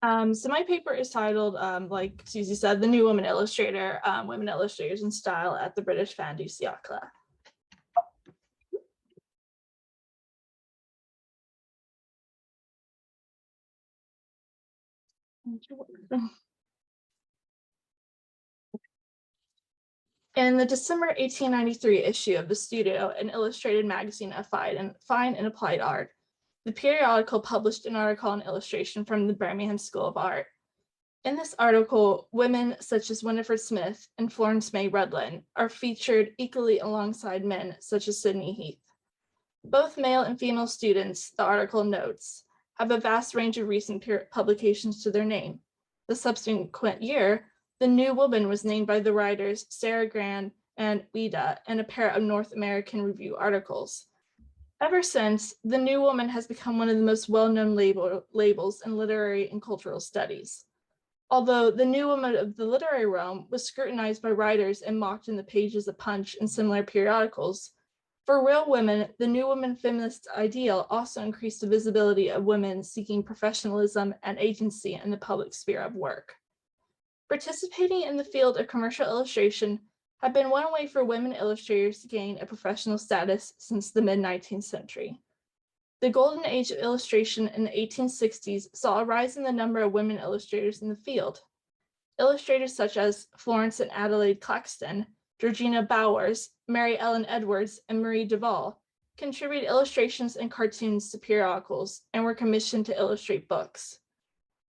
So my paper is titled, like Susie said, The New Woman Illustrator, Women Illustrators in Style at the British Fin du Siècle. In the December 1893 issue of The Studio, an illustrated magazine of fine and applied art, the periodical published an article on illustration from the Birmingham School of Art. In this article, women such as Winifred Smith and Florence May Rudlin are featured equally alongside men such as Sidney Heath. Both male and female students, the article notes, have a vast range of recent publications to their name. The subsequent year, The New Woman was named by the writers Sarah Gran and Ouida in a pair of North American Review articles. Ever since, The New Woman has become one of the most well-known labels in literary and cultural studies. Although The New Woman of the literary realm was scrutinized by writers and mocked in the pages of Punch and similar periodicals, for real women, the New Woman feminist ideal also increased the visibility of women seeking professionalism and agency in the public sphere of work. Participating in the field of commercial illustration had been one way for women illustrators to gain a professional status since the mid-19th century. The golden age of illustration in the 1860s saw a rise in the number of women illustrators in the field. Illustrators such as Florence and Adelaide Claxton, Georgina Bowers, Mary Ellen Edwards, and Marie Duval contributed illustrations and cartoons to periodicals and were commissioned to illustrate books.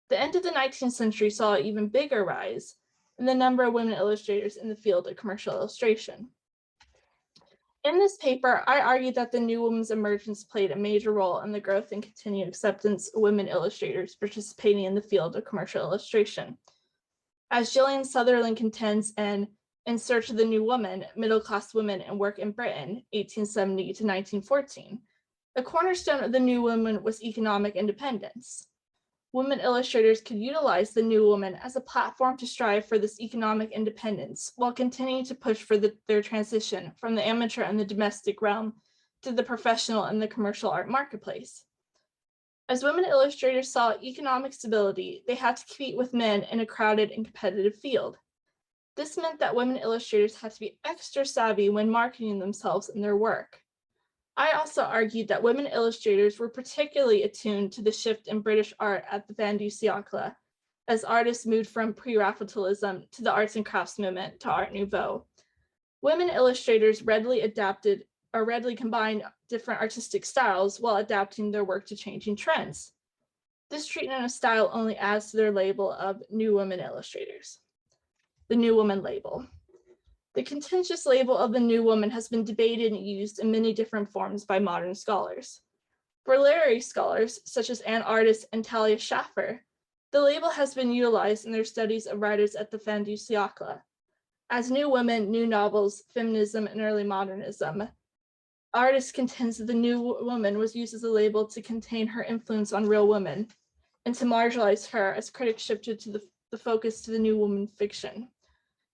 The end of the 19th century saw an even bigger rise in the number of women illustrators in the field of commercial illustration. In this paper, I argued that the New Woman's emergence played a major role in the growth and continued acceptance of women illustrators participating in the field of commercial illustration. As Gillian Sutherland contends in Search of the New Woman, Middle-Class Women and Work in Britain, 1870 to 1914, the cornerstone of the New Woman was economic independence. Women illustrators could utilize the New Woman as a platform to strive for this economic independence while continuing to push for their transition from the amateur and the domestic realm to the professional and the commercial art marketplace. As women illustrators saw economic stability, they had to compete with men in a crowded and competitive field. This meant that women illustrators had to be extra savvy when marketing themselves and their work. I also argued that women illustrators were particularly attuned to the shift in British art at the Fin du Siècle, as artists moved from pre-Raphaelism to the arts and crafts movement to Art Nouveau. Women illustrators readily combined different artistic styles while adapting their work to changing trends. This treatment of style only adds to their label of New Woman illustrators. The New Woman label. The contentious label of the New Woman has been debated and used in many different forms by modern scholars. For literary scholars, such as Anne Artis and Talia Schaffer, the label has been utilized in their studies of writers at the Fin du Siècle. As New Women, New Novels, Feminism, and Early Modernism, Artis contends that the New Woman was used as a label to contain her influence on real women and to marginalize her as critics shifted to the focus to the New Woman fiction.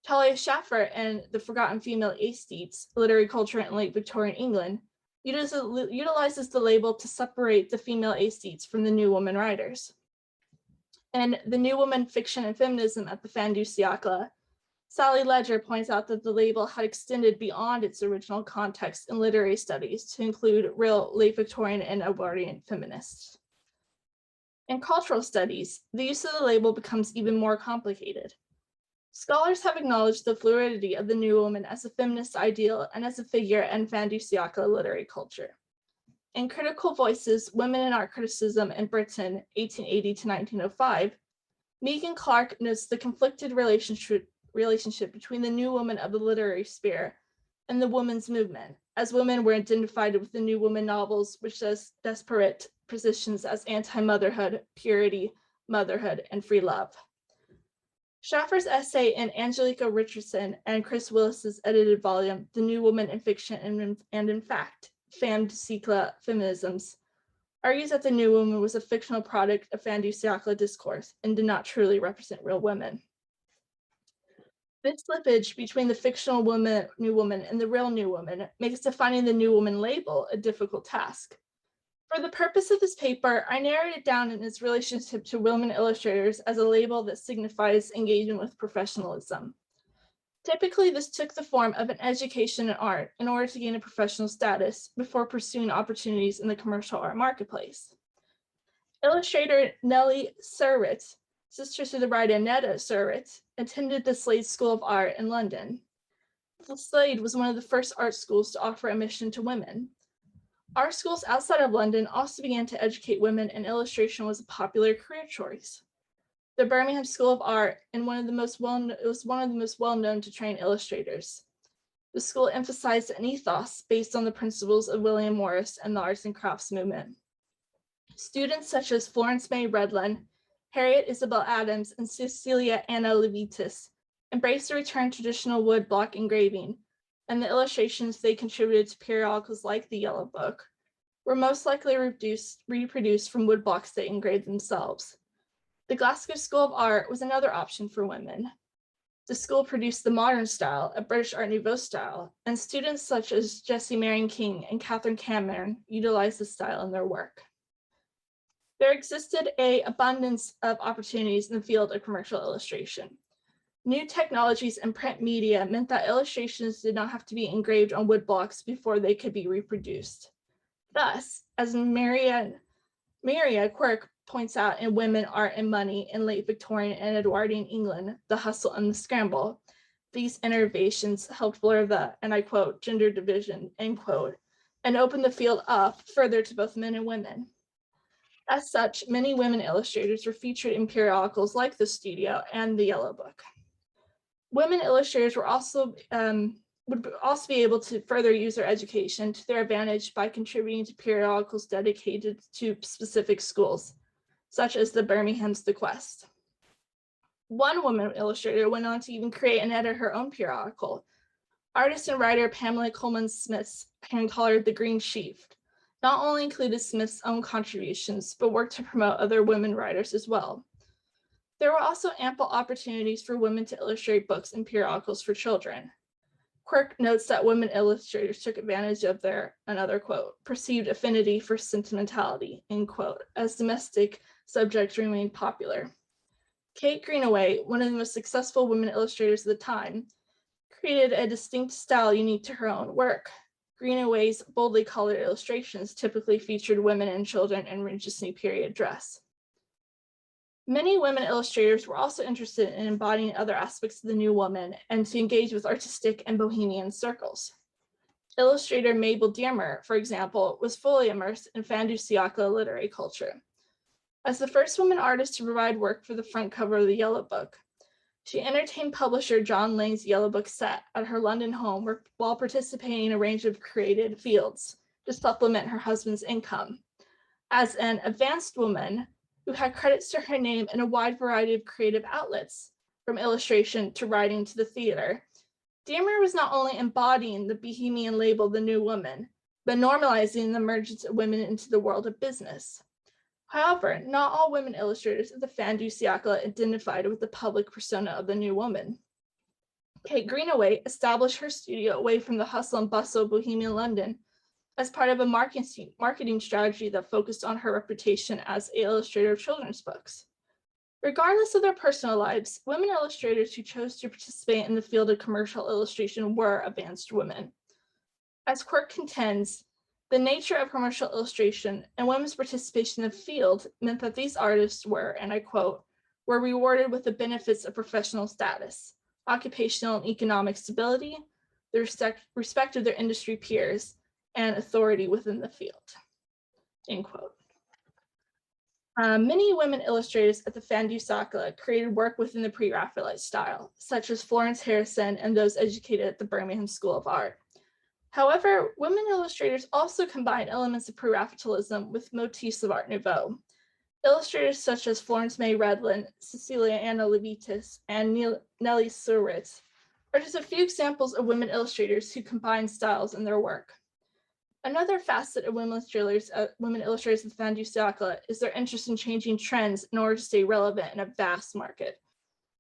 Talia Schaffer and The Forgotten Female Aesthetes, Literary Culture in Late Victorian England, utilizes the label to separate the female aesthetes from the New Woman writers. And The New Woman Fiction and Feminism at the Fin du Siècle, Sally Ledger points out that the label had extended beyond its original context in literary studies to include real late Victorian and Edwardian feminists. In cultural studies, the use of the label becomes even more complicated. Scholars have acknowledged the fluidity of the New Woman as a feminist ideal and as a figure in Fin du Siècle literary culture. In Critical Voices, Women in Art Criticism in Britain, 1880 to 1905, Megan Clark notes the conflicted relationship between the New Woman of the literary sphere and the women's movement, as women were identified with the New Woman novels, which has desperate positions as anti-motherhood, purity, motherhood, and free love. Schaffer's essay in Angelica Richardson and Chris Willis's edited volume, The New Woman in Fiction and in Fact, Fin du Siècle Feminisms, argues that the New Woman was a fictional product of Fin du Siècle discourse and did not truly represent real women. This slippage between the fictional New Woman and the real New Woman makes defining the New Woman label a difficult task. For the purpose of this paper, I narrowed it down in its relationship to women illustrators as a label that signifies engagement with professionalism. Typically, this took the form of an education in art in order to gain a professional status before pursuing opportunities in the commercial art marketplace. Illustrator Nellie Surratt, sister to the writer Netta Surratt, attended the Slade School of Art in London. The Slade was one of the first art schools to offer admission to women. Art schools outside of London also began to educate women, and illustration was a popular career choice. The Birmingham School of Art was one of the most well-known to train illustrators. The school emphasized an ethos based on the principles of William Morris and the arts and crafts movement. Students such as Florence May Redlin, Harriet Isabel Adams, and Cecilia Anna Levitas embraced the return traditional wood block engraving, and the illustrations they contributed to periodicals like the Yellow Book were most likely reproduced from wood blocks they engraved themselves. The Glasgow School of Art was another option for women. The school produced the modern style, a British Art Nouveau style, and students such as Jessie Marion King and Catherine Cameron utilized the style in their work. There existed an abundance of opportunities in the field of commercial illustration. New technologies and print media meant that illustrations did not have to be engraved on wood blocks before they could be reproduced. Thus, as Maria Quirk points out in Women, Art, and Money in late Victorian and Edwardian England, The Hustle and the Scramble, these innovations helped blur the, and I quote, gender division, end quote, and opened the field up further to both men and women. As such, many women illustrators were featured in periodicals like The Studio and The Yellow Book. Women illustrators would also be able to further use their education to their advantage by contributing to periodicals dedicated to specific schools, such as the Birmingham's The Quest. One woman illustrator went on to even create and edit her own periodical. Artist and writer Pamela Coleman Smith's hand-colored The Green Sheaf not only included Smith's own contributions, but worked to promote other women writers as well. There were also ample opportunities for women to illustrate books and periodicals for children. Quirk notes that women illustrators took advantage of their, another quote, perceived affinity for sentimentality, end quote, as domestic subjects remained popular. Kate Greenaway, one of the most successful women illustrators of the time, created a distinct style unique to her own work. Greenaway's boldly colored illustrations typically featured women and children in Regency period dress. Many women illustrators were also interested in embodying other aspects of the new woman and to engage with artistic and bohemian circles. Illustrator Mabel Dearmer, for example, was fully immersed in fin du siècle literary culture. As the first woman artist to provide work for the front cover of the Yellow Book, she entertained publisher John Lang's Yellow Book set at her London home while participating in a range of creative fields to supplement her husband's income. As an advanced woman who had credits to her name in a wide variety of creative outlets, from illustration to writing to the theater, Dearmer was not only embodying the bohemian label The New Woman, but normalizing the emergence of women into the world of business. However, not all women illustrators of the fin du siècle identified with the public persona of the new woman. Kate Greenaway established her studio away from the hustle and bustle of bohemian London as part of a marketing strategy that focused on her reputation as an illustrator of children's books. Regardless of their personal lives, women illustrators who chose to participate in the field of commercial illustration were advanced women. As Quirk contends, the nature of commercial illustration and women's participation in the field meant that these artists were, and I quote, were rewarded with the benefits of professional status, occupational and economic stability, the respect of their industry peers, and authority within the field, end quote. Many women illustrators at the fin du siècle created work within the pre-Raphaelite style, such as Florence Harrison and those educated at the Birmingham School of Art. However, women illustrators also combined elements of pre-Raphaelism with motifs of Art Nouveau. Illustrators such as Florence May Redlin, Cecilia Anna Levitas, and Nellie Surratt are just a few examples of women illustrators who combine styles in their work. Another facet of women illustrators of the fin du siècle is their interest in changing trends in order to stay relevant in a vast market.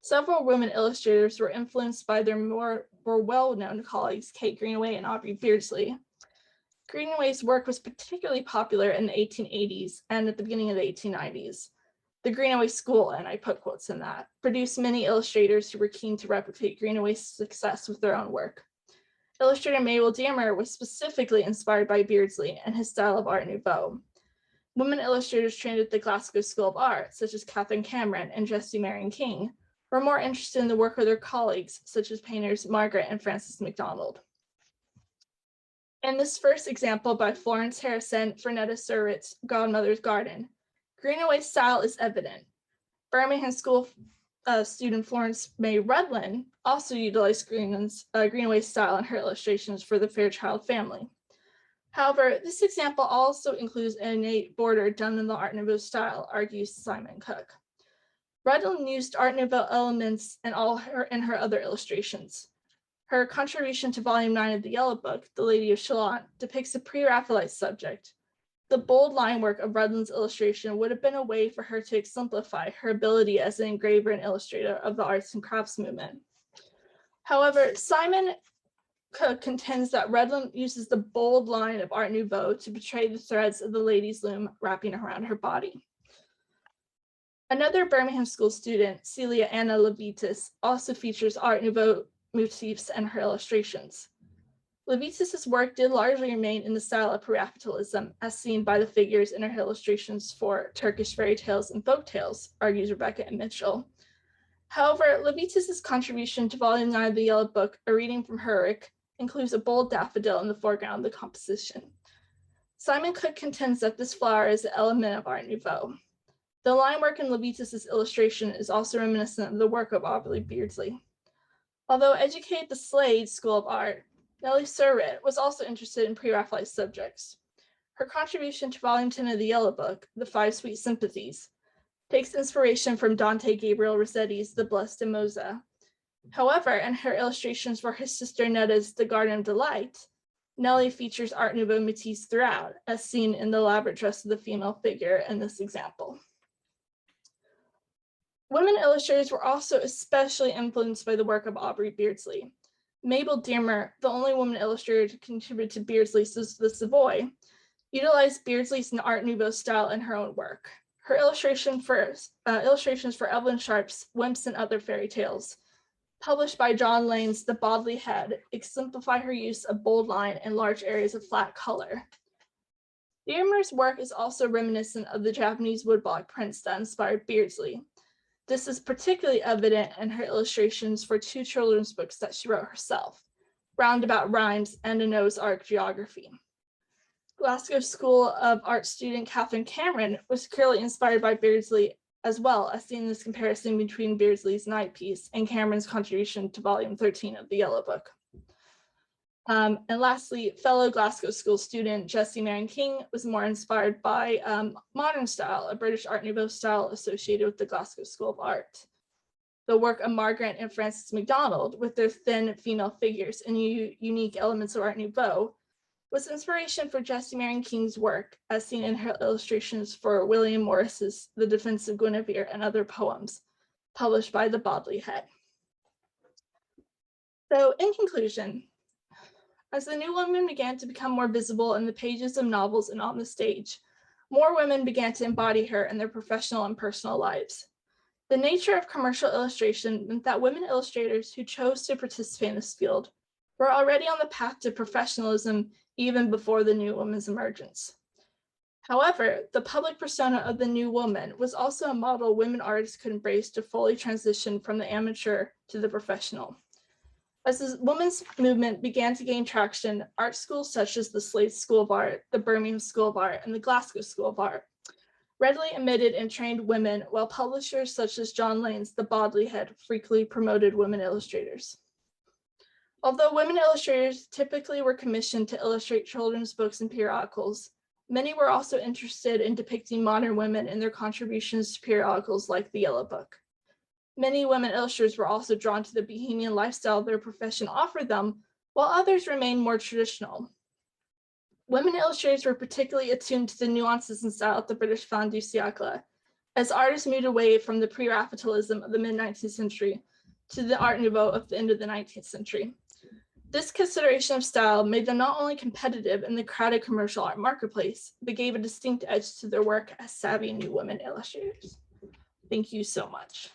Several women illustrators were influenced by their more well-known colleagues, Kate Greenaway and Aubrey Beardsley. Greenaway's work was particularly popular in the 1880s and at the beginning of the 1890s. The Greenaway School, and I put quotes in that, produced many illustrators who were keen to replicate Greenaway's success with their own work. Illustrator Mabel Dearmer was specifically inspired by Beardsley and his style of Art Nouveau. Women illustrators trained at the Glasgow School of Art, such as Catherine Cameron and Jessie Marion King, were more interested in the work of their colleagues, such as painters Margaret and Frances MacDonald. In this first example by Florence Harrison for Netta Surratt's Godmother's Garden, Greenaway's style is evident. Birmingham School student Florence May Rudlin also utilized Greenaway's style in her illustrations for the Fairchild family. However, this example also includes an innate border done in the Art Nouveau style, argues Simon Cook. Rudlin used Art Nouveau elements in her other illustrations. Her contribution to Volume 9 of the Yellow Book, The Lady of Shalott, depicts a pre-Raphaelite subject. The bold line work of Rudlin's illustration would have been a way for her to exemplify her ability as an engraver and illustrator of the arts and crafts movement. However, Simon Cook contends that Rudlin uses the bold line of Art Nouveau to portray the threads of the lady's loom wrapping around her body. Another Birmingham School student, Celia Anna Levitas, also features Art Nouveau motifs in her illustrations. Levitas's work did largely remain in the style of pre-Raphaelism, as seen by the figures in her illustrations for Turkish fairy tales and folk tales, argues Rebecca and Mitchell. However, Levitas's contribution to Volume 9 of the Yellow Book, A Reading from Herrick, includes a bold daffodil in the foreground of the composition. Simon Cook contends that this flower is an element of Art Nouveau. The line work in Levitas's illustration is also reminiscent of the work of Aubrey Beardsley. Although educated at the Slade School of Art, Nellie Surratt was also interested in pre-Raphaelite subjects. Her contribution to Volume 10 of the Yellow Book, The Five Sweet Sympathies, takes inspiration from Dante Gabriel Rossetti's The Blessed Mimosa. However, in her illustrations for his sister Netta's The Garden of Delight, Nellie features Art Nouveau motifs throughout, as seen in the elaborate dress of the female figure in this example. Women illustrators were also especially influenced by the work of Aubrey Beardsley. Mabel Dearmer, the only woman illustrator to contribute to Beardsley's The Savoy, utilized Beardsley's Art Nouveau style in her own work. Her illustrations for Evelyn Sharp's Wymps and Other Fairy Tales, published by John Lane's The Bodley Head, exemplify her use of bold line and large areas of flat color. Dearmer's work is also reminiscent of the Japanese woodblock prints that inspired Beardsley. This is particularly evident in her illustrations for two children's books that she wrote herself, Roundabout Rhymes and A Noah's Ark Geography. Glasgow School of Art student Catherine Cameron was clearly inspired by Beardsley as well, as seen in this comparison between Beardsley's Night Piece and Cameron's contribution to Volume 13 of the Yellow Book. And lastly, fellow Glasgow School student Jessie Marion King was more inspired by modern style, a British Art Nouveau style associated with the Glasgow School of Art. The work of Margaret and Frances MacDonald, with their thin female figures and unique elements of Art Nouveau, was inspiration for Jessie Marion King's work, as seen in her illustrations for William Morris's The Defense of Guinevere and Other Poems, published by the Bodley Head. So in conclusion, as the new women began to become more visible in the pages of novels and on the stage, more women began to embody her in their professional and personal lives. The nature of commercial illustration meant that women illustrators who chose to participate in this field were already on the path to professionalism even before the new woman's emergence. However, the public persona of the new woman was also a model women artists could embrace to fully transition from the amateur to the professional. As the women's movement began to gain traction, art schools such as the Slade School of Art, the Birmingham School of Art, and the Glasgow School of Art readily admitted and trained women, while publishers such as John Lane's The Bodley Head frequently promoted women illustrators. Although women illustrators typically were commissioned to illustrate children's books and periodicals, many were also interested in depicting modern women and their contributions to periodicals like the Yellow Book. Many women illustrators were also drawn to the bohemian lifestyle their profession offered them, while others remained more traditional. Women illustrators were particularly attuned to the nuances and style of the British fin du siècle, as artists moved away from the pre-Raphaelism of the mid-19th century to the Art Nouveau of the end of the 19th century. This consideration of style made them not only competitive in the crowded commercial art marketplace, but gave a distinct edge to their work as savvy new women illustrators. Thank you so much.